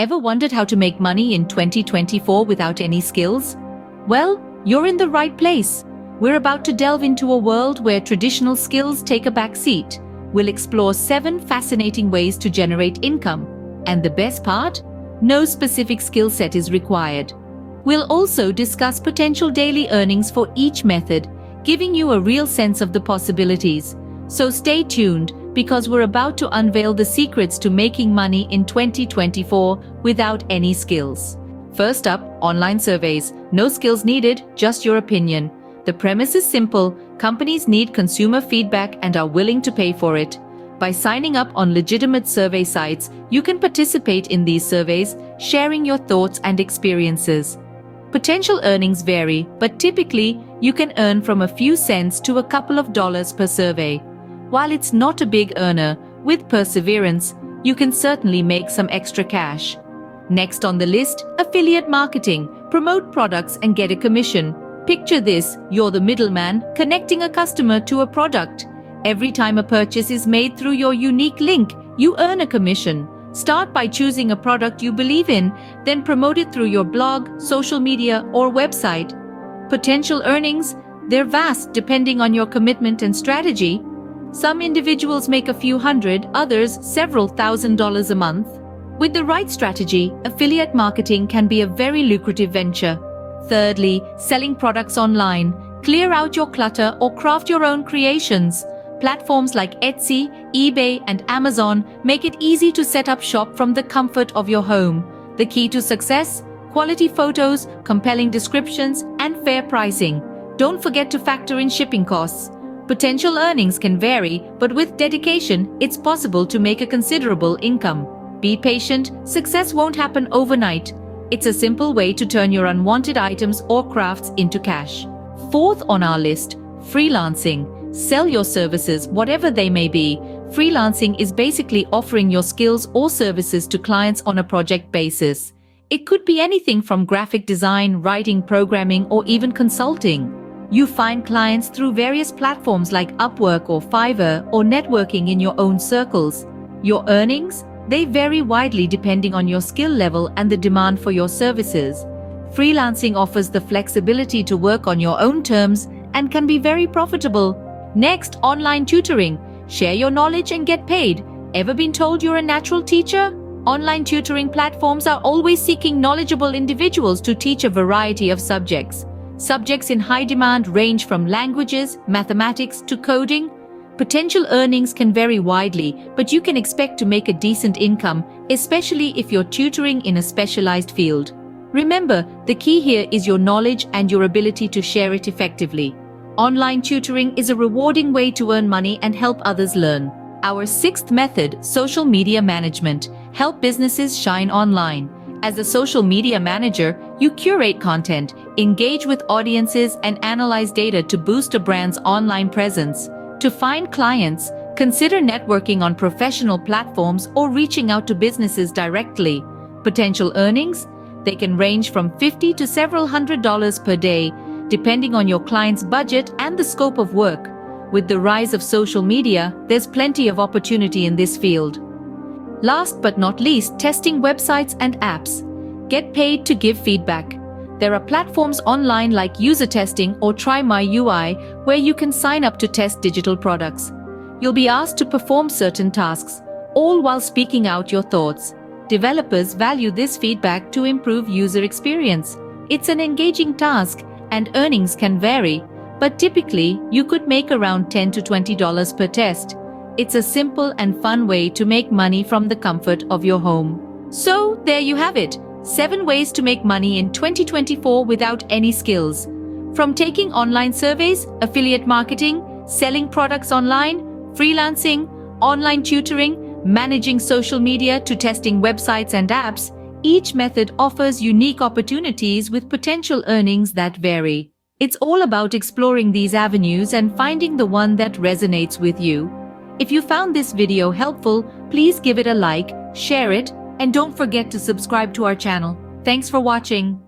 Ever wondered how to make money in 2024 without any skills? Well, you're in the right place. We're about to delve into a world where traditional skills take a back seat. We'll explore 7 fascinating ways to generate income. And the best part? No specific skill set is required. We'll also discuss potential daily earnings for each method, giving you a real sense of the possibilities. So stay tuned, because we're about to unveil the secrets to making money in 2024 without any skills. First up, online surveys. No skills needed, just your opinion. The premise is simple: companies need consumer feedback and are willing to pay for it. By signing up on legitimate survey sites, you can participate in these surveys, sharing your thoughts and experiences. Potential earnings vary, but typically, you can earn from a few cents to a couple of dollars per survey. While it's not a big earner, with perseverance, you can certainly make some extra cash. Next on the list, affiliate marketing. Promote products and get a commission. Picture this: you're the middleman connecting a customer to a product. Every time a purchase is made through your unique link, you earn a commission. Start by choosing a product you believe in, then promote it through your blog, social media, or website. Potential earnings? They're vast depending on your commitment and strategy. Some individuals make a few hundred, others several $1,000s a month. With the right strategy, affiliate marketing can be a very lucrative venture. Thirdly, selling products online. Clear out your clutter or craft your own creations. Platforms like Etsy, eBay, and Amazon make it easy to set up shop from the comfort of your home. The key to success? Quality photos, compelling descriptions, and fair pricing. Don't forget to factor in shipping costs. Potential earnings can vary, but with dedication, it's possible to make a considerable income. Be patient, success won't happen overnight. It's a simple way to turn your unwanted items or crafts into cash. Fourth on our list, freelancing. Sell your services, whatever they may be. Freelancing is basically offering your skills or services to clients on a project basis. It could be anything from graphic design, writing, programming, or even consulting. You find clients through various platforms like Upwork or Fiverr, or networking in your own circles. Your earnings? They vary widely depending on your skill level and the demand for your services. Freelancing offers the flexibility to work on your own terms and can be very profitable. Next, online tutoring. Share your knowledge and get paid. Ever been told you're a natural teacher? Online tutoring platforms are always seeking knowledgeable individuals to teach a variety of subjects. Subjects in high demand range from languages, mathematics, to coding. Potential earnings can vary widely, but you can expect to make a decent income, especially if you're tutoring in a specialized field. Remember, the key here is your knowledge and your ability to share it effectively. Online tutoring is a rewarding way to earn money and help others learn. Our 6th method, social media management. Help businesses shine online. As a social media manager, you curate content, engage with audiences, and analyze data to boost a brand's online presence. To find clients, consider networking on professional platforms or reaching out to businesses directly. Potential earnings? They can range from $50 to several $100s per day, depending on your client's budget and the scope of work. With the rise of social media, there's plenty of opportunity in this field. Last but not least, testing websites and apps. Get paid to give feedback. There are platforms online like User Testing or Try My UI, where you can sign up to test digital products. You'll be asked to perform certain tasks, all while speaking out your thoughts. Developers value this feedback to improve user experience. It's an engaging task, and earnings can vary, but typically you could make around $10 to $20 per test. It's a simple and fun way to make money from the comfort of your home. So, there you have it. 7 ways to make money in 2024 without any skills. From taking online surveys, affiliate marketing, selling products online, freelancing, online tutoring, managing social media, to testing websites and apps, each method offers unique opportunities with potential earnings that vary. It's all about exploring these avenues and finding the one that resonates with you. If you found this video helpful, please give it a like, share it, and don't forget to subscribe to our channel. Thanks for watching.